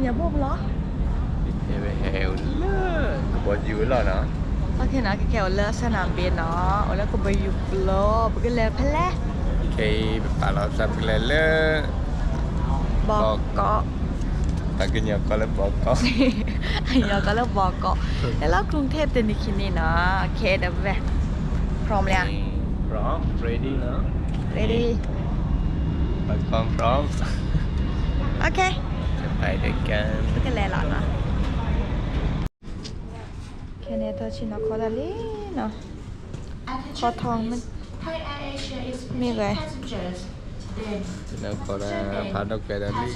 nhà bông ló heo lơ có dữ rồi nó ok nó cái kẹo lơ sao làm biển nó ở đó có bao nhiêu lô cái lơ phê lé khi bà làm sao cái lơ bò cọ ta cái nhà có lớp bò cọ nhà có lớp bò cọแล้วกรุงเทพเป็นที่นี่เนาะโอเคเดี๋ยวไปพร้อมแล้ว พร้อม ready เนาะ ready ไปความพร้อม โอเค จะไปด้วยกัน cái lẹ lọt nó cái này tôi chỉ nó có là lý nó có thong mình mi vậy แล้วก็พาดอกแกลลี่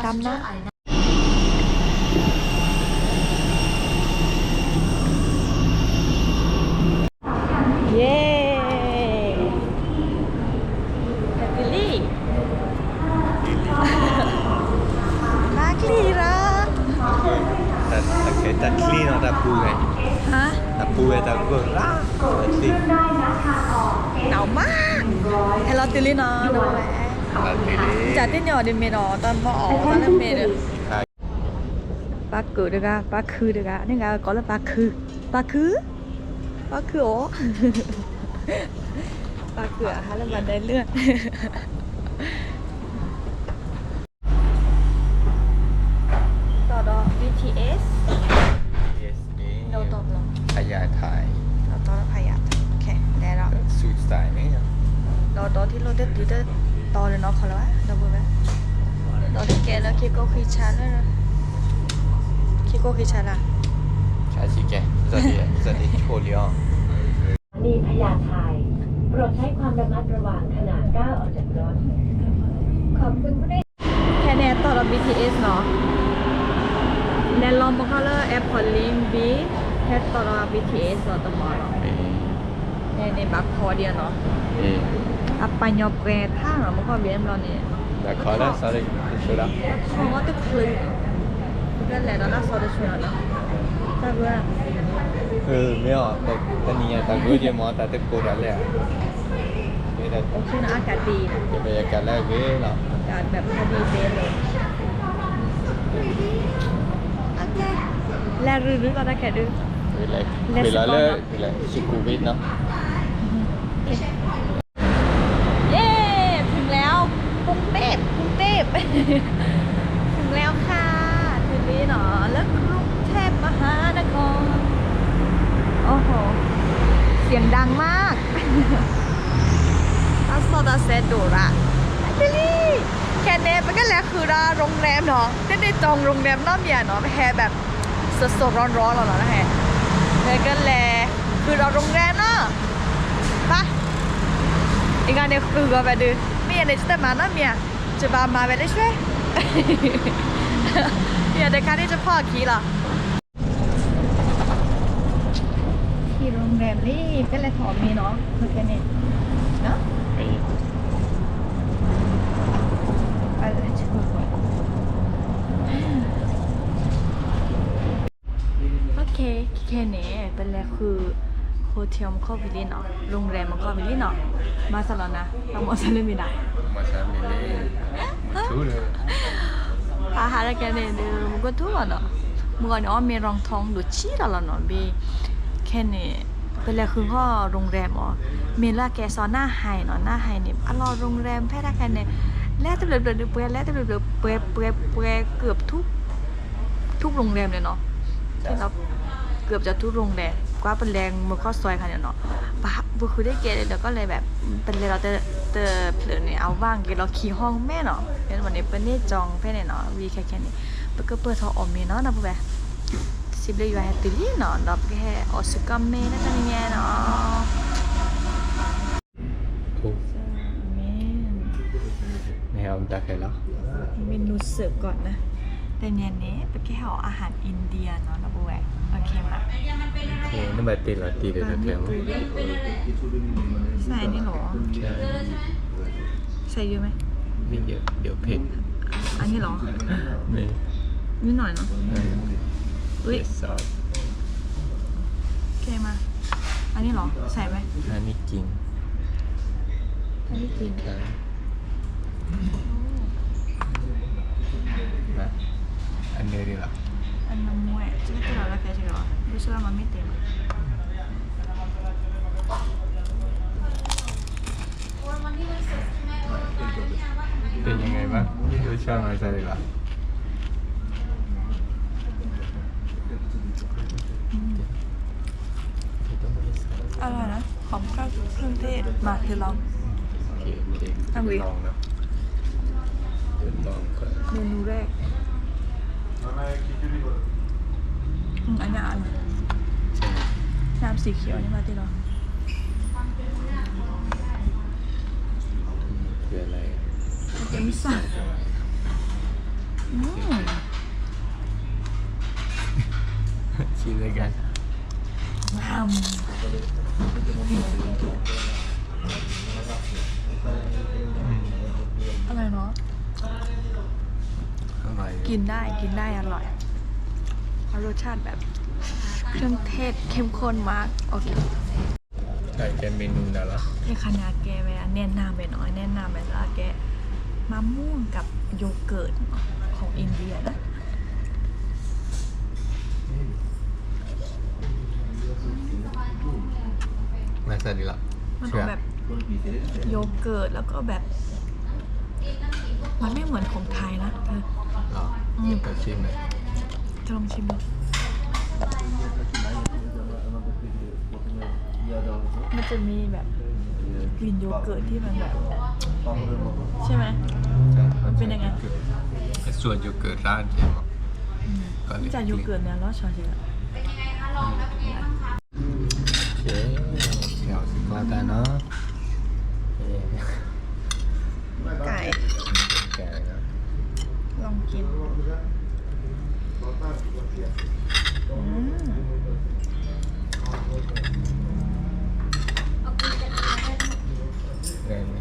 ดำนะเย้แฮปปี้ลี่นักลีระ แต่คลีนเอาตะปูไง ฮะ ตะปูไงตะปูร่าสิ หนาวมากให้เราตื่นเลยเนาะหนาวแหละ ตะตี จ่ายที่หน่อเดือนเมษาตอนพอออกตอนนั้นเมษาปลาเกิดด้วยกันปลาคือด้วยกันนี่ไงก็แล้วปลาคือปลาคือปลาคือโอ้ปลาเกิดฮะแล้วมันได้เลือดต่อดอ BTS โดนตบลง ขยายถ่าย เราต่อพยาโอเคได้แล้ว สูตรสไตล์นี่ ต่อที่เราได้ดีได้ต่อเลยเนาะเขาแล้วเราบอกไหมต่อที่แกแล้วคิโก้คิชันแล้วคิโก้คิชันอ่ะ ใช่สิแกจะได้โชว์เลี้ยง มีพยานชายโปรดใช้ความระมัดระวังขณะก้าวออกจากรถ ขอบคุณผู้ได้ แค่แน่ต่อเรา BTS เนาะแน่ลองบอกเขาเลยแอร์พอร์ตลิงบีแค่ต่อเรา BTS เราต้องมาเนาะในบักพอเดียวเนาะอัปปัญญาแกรท่าเนาะมันก็เบี้ยมเราเนี่ย D'accordo, sarei sicura. เขาก็จะคลึงก็แหละเราน่าสอดช่วยเนาะแต่ว่า Mio, tania, da guidi mo ta te pura le. Mira, โอเคนะอากาศดี che vai a calare che no. อากาศแบบพอดีเป๊ะเลยโอเคแล้วรื้อๆเราได้แค่ดื้อ Quella succubit, no? เย้ถึงแล้วกรุงเทพถึงแล้วค่ะถึงนี้เนาะแล้วกรุงเทพมหานครโอ้โหเสียงดังมากอัสโซดาเซดูระดิลี่แค่เนี้ไปกันแล้วคือเราโรงแรมเนาะได้จองโรงแรมน้ำเมียเนาะแฮแบบสดๆร้อนๆแล้วเนาะแฮแล้วก็แล้วคือเราโรงแรมเนาะไปอีกอันเนี่ยคือก็ไปดูไม่อยากได้จะมาน้ำเมียจะมาไปได้ช่วยอยากได้การที่จะพ่อขี่หรอที่โรงแรมนี่เป็นอะไรถอมีเนาะคือแค่นี้เนาะไปเลยช่วยโอเคแค่นี้เป็นอะไรคือโฮเทลมันเข้าไปเล่นเนาะโรงแรมมันเข้าไปเล่นเนาะมาสลอนนะต้องมาสลอนไม่ได้ Ma sa mi le. Muture. อาหารแกเนี่ยมันก็ทั่วเนาะมึงก่อนเนาะมีรองทองดูชี้เราเนาะบีแค่นี้เป็นอะไรคือก็โรงแรมอ๋อมีละแกซอนหน้าไฮเนาะหน้าไฮเนี่ยอร่อยโรงแรมแพทย์แค่เนี่ยแล้วแต่เปื่อยแล้วแต่เปื่อยเกือบทุกโรงแรมเลยเนาะที่เราเกือบจะทุกโรงแรมกว่าเป็นแรงมันก็ซอยค่ะเนาะปะบุคือได้เกเลยเดี๋ยวก็เลยแบบเป็นเลยเราเตอเพลินเนี่ยเอาว่างเกเราขี่ห้องแม่เนาะเป็นวันนี้เป็นนี่จองแค่เนี่ยเนาะวีแค่นี้เปิดก็เปิดทออมมีเนาะนะพวกแบบสิบเลยอยู่แฮตติลี่เนาะดอกแค่ออสุกัมเมนะจ๊ะเนี่ยเนาะ Oh, เมน ne ho un tacchella. เมนูเสิร์ฟก่อนนะแต่เนี่ยเนี้เป็นแค่อาหารอินเดียเนาะนะพวกแบบโอเคมา Che non metti la tira da te. ใส่นี่หรอ Cioè, ใส่เยอะไหม io pet. อันนี้หรอ Ne. นิดหน่อยเนาะอุ้ย So, โอเคมาอันนี้หรอใส่ไหม ani king. อันนี้กิน Okay. 안내리라. Ano mo eh. Sige, kilala kaya siguro. Gusto lang mamit eh.เป็นยังไงบ้างรสชาติมันจะอะไรล่ะ อร่อยนะหอมเครื่องเทศมาคือลอง โอเคโอเค ตั้งวิ ลองนะเดี๋ยวลองก่อน เมนูแรกอันนี้อัน ใช่ไหม น้ำสีเขียวนี่มาที่เรา คืออะไร เป็นมิซ่าอืม ชิมเลยกัน น้ำอะไรเนาะ อร่อย กินได้อร่อยเอารสชาติแบบเครื่องเทศเข้มข้นมากโอเค ใช่แกเมนูนั่นเหรอ ที่คณะแกไปแนะนำไปหน่อยแนะนำไปแล้วแกมะม่วงกับโยเกิร์ตของอินเดียนะ มาซาดิละ มันออกแบบโยเกิร์ตแล้วก็แบบมันไม่เหมือนของไทยนะเธอ หรอก็ชิมเลย จะลองชิมดูมันจะมีแบบกลิ่นโยเกิร์ตที่มันแบบใช่ไหม มันเป็นยังไง ส่วนโยเกิร์ตร้านใช่ไหม ที่จะโยเกิร์ตเนี่ยรสชาติเฉย โอเคเดี๋ยวสิมากันเนาะ ไก่ แกงนะ ลองกินอืม แกงไหม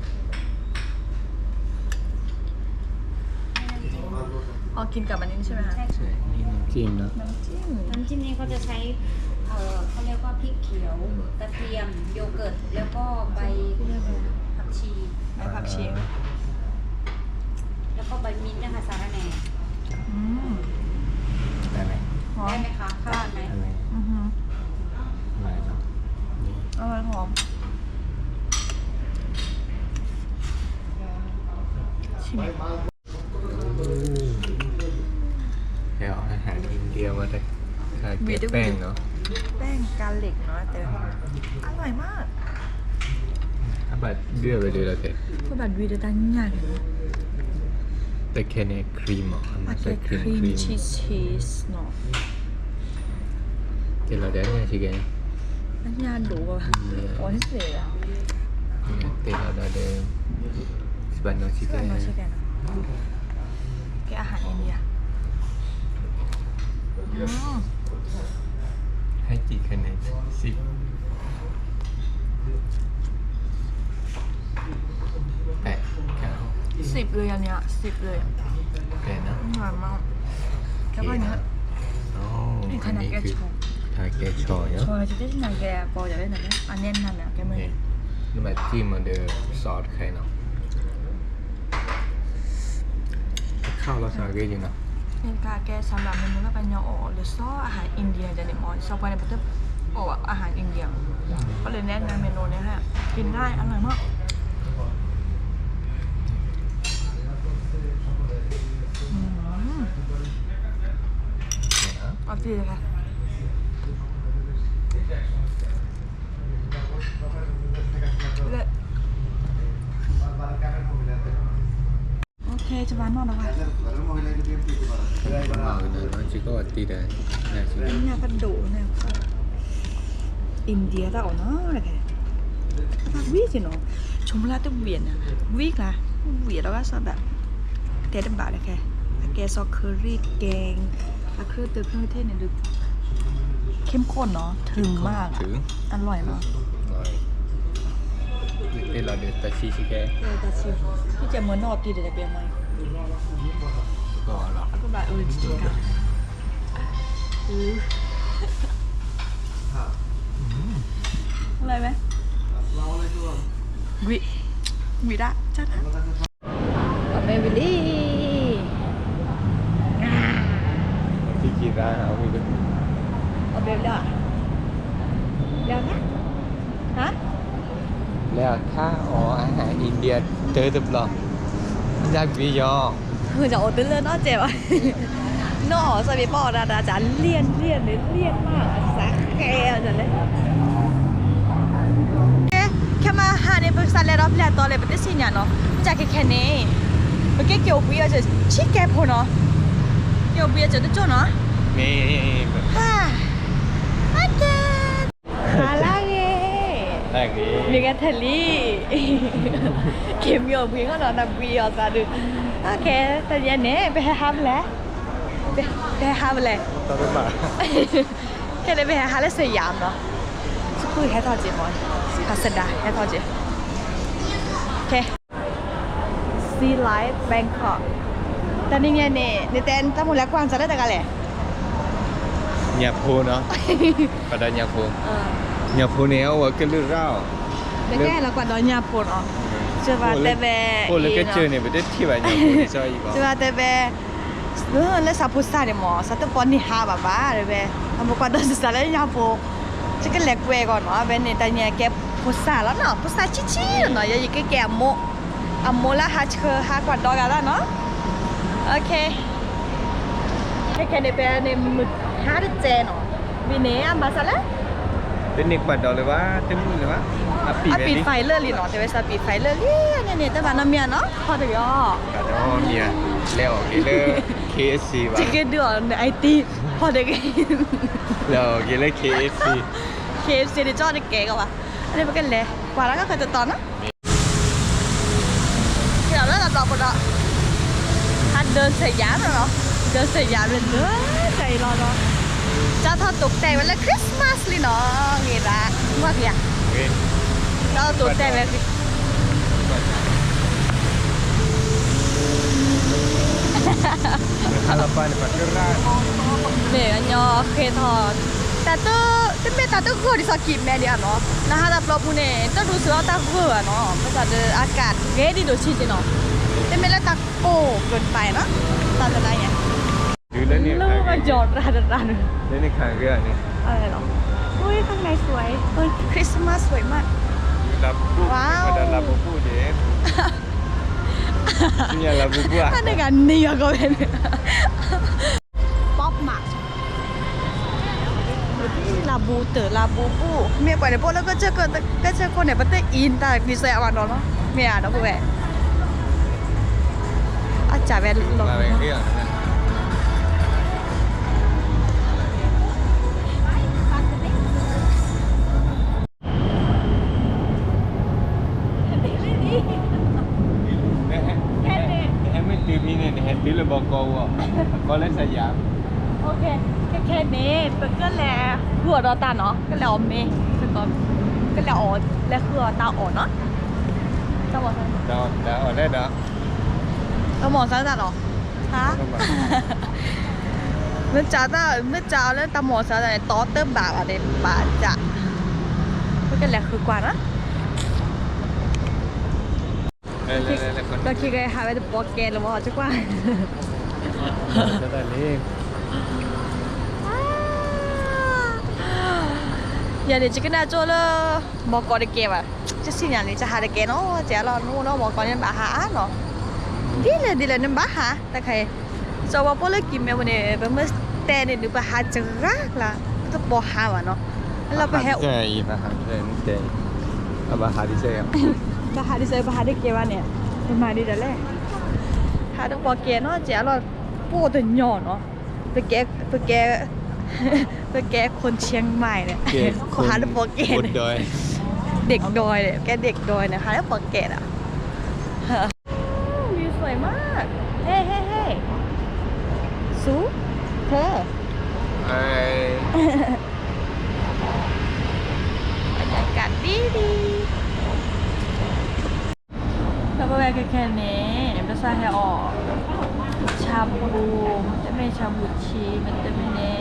อ๋อกินกับอันนี้ใช่ไหมคะ ใช่นี่น้ำจิ้มเนาะ น้ำจิ้ม น้ำจิ้มนี้เขาจะใช้เขาเรียกว่าพริกเขียว กระเทียม โยเกิร์ต แล้วก็ใบผักชี ใบผักชี แล้วก็ใบมิ้นท์นะคะสาระแหน่ อืม ได้ไหม หอ ได้ ม ไหมคะเข้ากันไหม ได้ไหม อือหือ ได้เนาะนี่ อร่อยหอมชิม เดี๋ยวอาหารอินเดียมาได้ค่ะเก็บแป้งเนาะ แป้งกาลิกเนาะแต่อร่อยมาก ถ้าแบบเดือดไปเลยละเด็ก ก็แบบวีดตันใหญ่ แต่แค่นี้ครีมอ่ะมั อาน จ ใส่ จะ ค ค รีม รีม ครีม ชีสเนาะ เดี๋ยวเราได้เนี่ยชิคกี้พาย น้ำยาดูอ่ะโอ้ยเสียอ่ะ เดี๋ยวเราได้สปานโนชิค ก็ กี้ เนาะ พาย ใช่กันแกอาหารอินเดียอืม ให้กี่คะแนน10 8 9 10เลยอันเนี้ย10เลยอะ 8นะ อร่อยมากแล้วก็เนี้ย อ๋อ นี่ อันนี้คือทาเกชอเนาะ ชอยจะได้ที่ไหนแกปอจะได้ไหนเนี่ยอันเน้นนั่นเนี่ยแกมือ นี่นี่มาจิ้มมาเดอซอสใครเนาะข้าวเราสั่งเยอะอยู่เนาะ เป็นกาแกสำหรับเมนูแล้วเป็นยออหรือซออาหารอินเดียจะเด็ดมอนซอไปในประเทศโอ้อาหารอินเดียก็เลยแนะนำเมนูนี้ให้กินง่ายอร่อยมากอืม เนี่ยนะ เอาดีเลยค่ะเละโอเคจะบ้านนอนแล้วค่ะ มาเลยเนาะจิโก้ตีเดนนะจิ เนี่ยกระดูกเนี่ยอินเดียtao nó là cái phát viết gì nó chúng là tiếng Việt nè viết là Việt đó sao bạn cái đâm bảo là cái so curry แกงเครื่องเครื่องเทศเนี่ยดูเข้มข้นเนาะถึงมาก ถึง อร่อยมาก rồi đây là được ta chi chi cái เลยแต่ชิมพี่จะเหมือนนอกตีเดี๋ยวจะเปลี่ยนไหม gọi là ก็แบบจริงกันอะไรไหมวิดะจ้านะกับแม่วิลลี่ ที่กินร้านเอาไปกัน เอาเบลเลยอ่ะเดี๋ยวนะฮะ แล้วถ้าอ๋ออาหารอินเดียเจอตึบหรออยากวิยอ คือจะเอาตื้นเลยเนาะเจ็บอ่ะเนาะสมัยปอดาจ๋าเลี่ยนมากสักแกจังเลยแค่มาหาในบริษัทแล้วรับแล้วตอนเลยไม่ได้สิญญาเนาะจากแค่นี้เมื่อกี้เกี่ยวกับจะชิคแกพอเนาะเกี่ยวกับจะได้จบเนาะ นี่ ฮ่าโอเคฮาลาเก แรกนี้ นี่ก็ทะลีเข็มโยมเพียงก็นอนนับวีออกมาดูโอเคแต่ยันนี้ไปหาแล้วไปหาแล้ว ต้องไปป่า แค่ได้ไปหาแล้วสยามเนาะสักครู่ให้ทอดจีมอนพัสดาให้ทอดจีโอเค Sea Life Bangkok แต่นี่ไงเนี่ยในเต็นท์ทั้งหมดแล้วกวางจะได้แต่กันแหละ nhà phu nó pada nhà phu nhà phu này ở cái lưỡi rau แต่แค่เรากว่าดอนยาโพนอ๋อใช่ป่ะแต่แบบ phu là cái chơi này phải biết thi vào nhà phu thì sao vậy ใช่ป่ะแต่แบบแล้วสับพุทธาเนี่ยหมอสัตว์ปอนนี่หาบ้าเลยแบบทำบุกว่าดอนสุดท้ายแล้วยาโพจะก็เล็กเวก่อนเนาะเป็นเนี่ยแต่เนี่ยแกพุทธาแล้วเนาะพุทธาชิๆเนาะอย่าแกโมอ่ะโมละหาเชอหากว่าดอกกันแล้วเนาะโอเคแค่ในแบบในมือหาได้เจนเนาะวินเน่อันบาซาละ đến nick bắt đầuเลยว่าเต็มมือเลยว่าอ่ะปี อ่ะ แบบ ปิด นี้ ไฟเลอร์ลีเนาะแต่ว่าซาปิดไฟเลอร์ลีเนี่ยแต่บ้านน้ำเมียเนาะพอถึงอ่ะ cả đó mía leo cái lơ KFC ว่ะ จะกินเดือดในไอทีพอถึง leo cái lơ KFC KFC ในจอในเก๋กันวะอันนี้มันกันเลยกว่าแล้วก็เคยจะตอนนะเดี๋ยวแล้วเราต่อไปเนาะถ้าเดินสยามเนาะเดินสยามเลยเด้อใจรอเนาะจะทอดตกแต่งวันละคริสต์มาสเลยเนาะเงี้ยละว่าเพีย ok เราตกแต่งแบบ harapan Pak Kerat เนี่ยอันยอเคทอดแต่ตัวที่เป็นตาตัวคือที่สกิปแม่เนี่ยเนาะนะฮะแต่ปลอพูเนี่ยต้องดูเสือตาคือเนาะภาษาอากาศเงี้ยดีดูชิดเนาะแต่ไม่ละตาโก้เกินไปเนาะตาจะได้ไง ดูแล้วเนี่ย ลูกมาจอดร้าน แล้วนี่ขายเรื่องนี่ อะไรหรออุ้ยข้างในสวยเฮ้ยคริสต์มาสสวยมาก รับบุก ว้าว padaรับbuku deh punyaรับbuku ah ถ้าในการนี้ก็เป็นป๊อปมาร์ลาบูเตอร์ลาบูปูเมียกว่าในพวกแล้วก็เจอคนในประเทศอินแต่มีเสียวันเนาะเมียเนาะพวกแม่อาจารย์แม่ลง มาเป็นเรื่องนะ em mới tìm đi này hẹn đi là bò câu à có lấy sài giảm โอเคแค่นี้ก็แล้วหัวเราตาเนาะก็แล้วเมย์ก็แล้วอ๋อแล้วคือตาอ๋อเนาะตาหมอ đó đã ở đây đó ตาหมอซะจัดหรอฮะ เมื่อเช้าแล้วตาหมอซะจัดต่อเติมบาอะไรบาจะก็แล้วคือกว่านะ đây đây đây con เราคิดไงหาไปจะปอกแกนหรือว่าจะกว่า đó là liền อย่าเดี๋ยวจะกันได้โจ้เลยบอกก่อนในเกมอ่ะจะสิ่งอย่างนี้จะหาในเกมเนาะเจ้าเราโน่บอกก่อนเนี่ยบาหาเนาะดีเลยเนี่ยบาหาแต่ใครจะว่าพวกเลิกกินแม่วันนี้เป็นเมื่อแต่เนี่ยดูบาหาจะรักละจะปอหาวะเนาะเราไปแห่ chơi mà hàng chơi nó chơi à bà hà đi chơi à บาหาที่เซอร์บาหาได้เกมว่าเนี่ยเป็นมาดีแต่แรกหาต้องปอเกมเนาะเจ้าเราปูแต่หย่อนเนาะไปแกคนเชียงใหม่เนี่ย ขอหาลูกโปเกต một đời เด็กดอยเนี่ยแกเด็กดอยเนี่ยหาลูกโปเกตอ่ะวิวสวยมากเฮ้สูเธอบรรยากาศดีแล้วก็แวะแค่นี้ไม่ใช่ให้ออกชาบูมันจะไม่ชาบูชีมันจะไม่เน่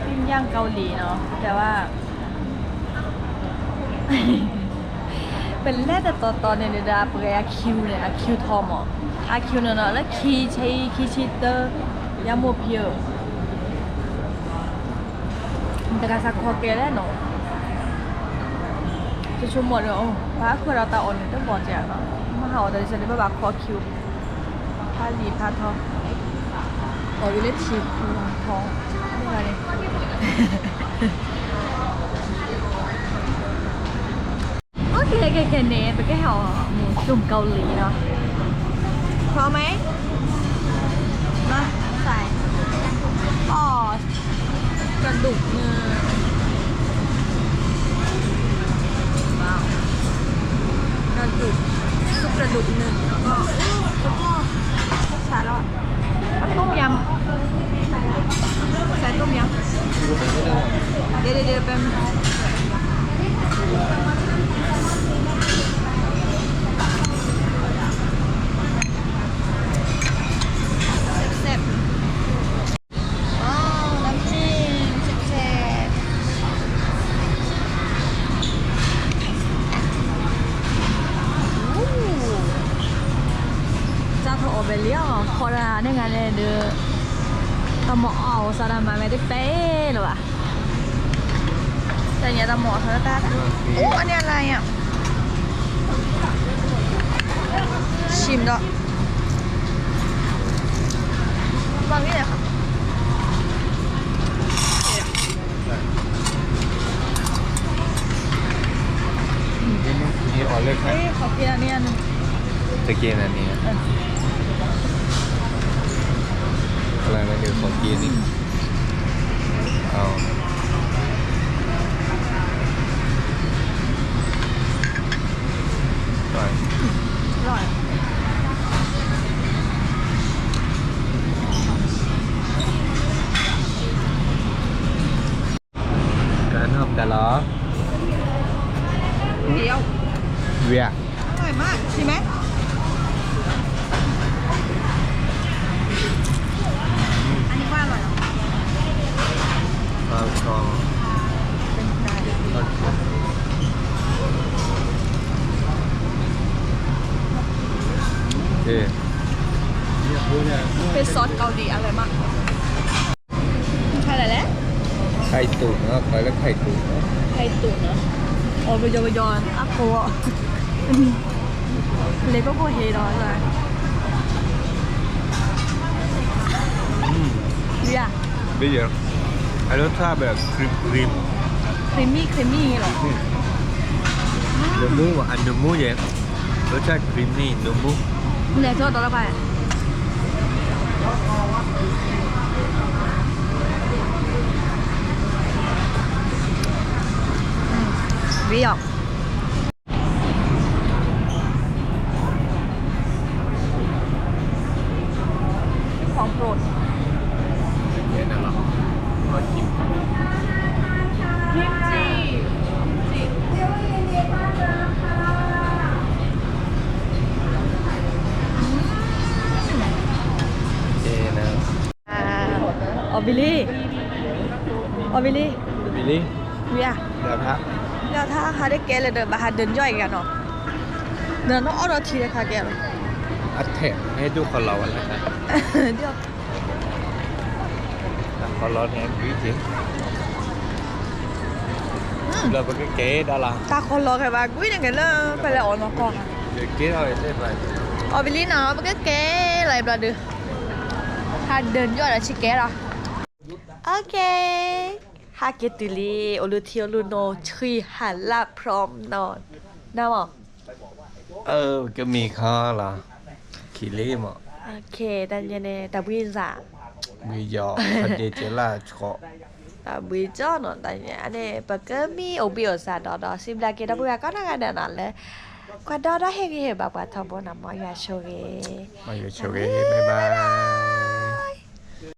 ปิ้งย่างเกาหลีเนาะแต่ว่า เป็นแรกแต่ตอนเนี่ยดาเปรย์คิวเนี่ยคิวทอมอ่ะคิวเนาะแล้วคีใช้คีชิเตอร์ ya mo pioแต่ก็สักคอเกแล้วเนาะจะชมหมดเลยว่าคือเราตาอ่อนเนี่ยต้องบอกแจกเนาะมาหาแต่ฉันได้แบบคอคิวผ้าลีผ้าทองอยู่เล่นชีพท้องนี่ไงเนี่ยโอเคเนไปก็แถวหมูจุ่มเกาหลีเนาะพร้อมไหมมาใส่อ๋อกระดูกเนื้อว้าวกระดูกซุปกระดูกเนื้อแล้วก็สาลอดต้มยำใส่ต้มยำเดี๋ยวเป็นแซ่บอ๋อน้ำจิ้มแซ่บจ้าโทรไปเลี้ยงคอราเนี่ยไงเนี่ยเด้อตะหมอเอาซาดามาไม่ได้เป๊ะหรอวะแต่เนี่ยตะหมอเธอตาอู้อันนี้อะไรอ่ะชิมดอกวางนี่เลยค่ะนี่ออเลือกใคร เอ้ยขอกินอันนี้อันนึง จะกินอันนี้อะไรนะเดี๋ยวขอกินนี่เอาไป อร่อย การทำแต่ละ เดียว เวีย อร่อยมากใช่ไหม อันนี้ว่าอร่อยเหรอ ข้าวซอง เป็นไก่ โอเคเนี่ยพูดเนี่ย เป็นซอสเกาหลีอร่อยมากใครอะไรแล้ว ไข่ตุ๋นนะคอยแล้วไข่ตุ๋นนะ ไข่ตุ๋นเนาะโอ้บยอนอะโคอ่ะเล็กก็โคเฮดอนเลยเรีย ไม่เยอะไอ้รสชาติแบบครีม ครีมมี่อย่างงี้เหรอ เนื้อหมูอันเนื้อหมูเย็นรสชาติครีมนี่เนื้อหมู เนี่ยชอบตัวละไปวิออกของโปรด เย็นนะเหรอมากิน กิมจิ เย็นนะ ออบิลลี่บิลลี่ เวีย เดี๋ยวพัก แล้วถ้าเขาได้แกเลยเดินมาหาเดินย่อยกันเนาะเดินต้องเอาเราทีเลยค่ะแกเลย อัดแถมให้ดูคนเราอะไรครับ เดี๋ยว คนเราเนี่ยquý chị là một cái kế đó là ตาคนรอใครบ้างกุ้ยยังไงเลยไปแล้วออกมาก่อน cái kế thôi thế vậy ออบิลลี่เนาะมันก็แกอะไรบ้างดื้อถ้าเดินย่อยแล้วชิแกเหรอโอเคฮาเกตุลีโอลูเทียลูโนชีหันละพร้อมนอนน่าบอก cái mì kho là khỉ lê mà โอเคแต่ยังไงแต่วินซ่า mì giò thật gì chỉ là chọ บุยจ้อเนาะแต่เนี่ยอันนี้ปกติมีโอบิโอซาดอซิมลาเกตบุยก็น่ากันเดินนั่นเลยกว่าดอเฮงเฮแบบว่าทบนามอยาโชเก mà giờ chiều ghé bye bye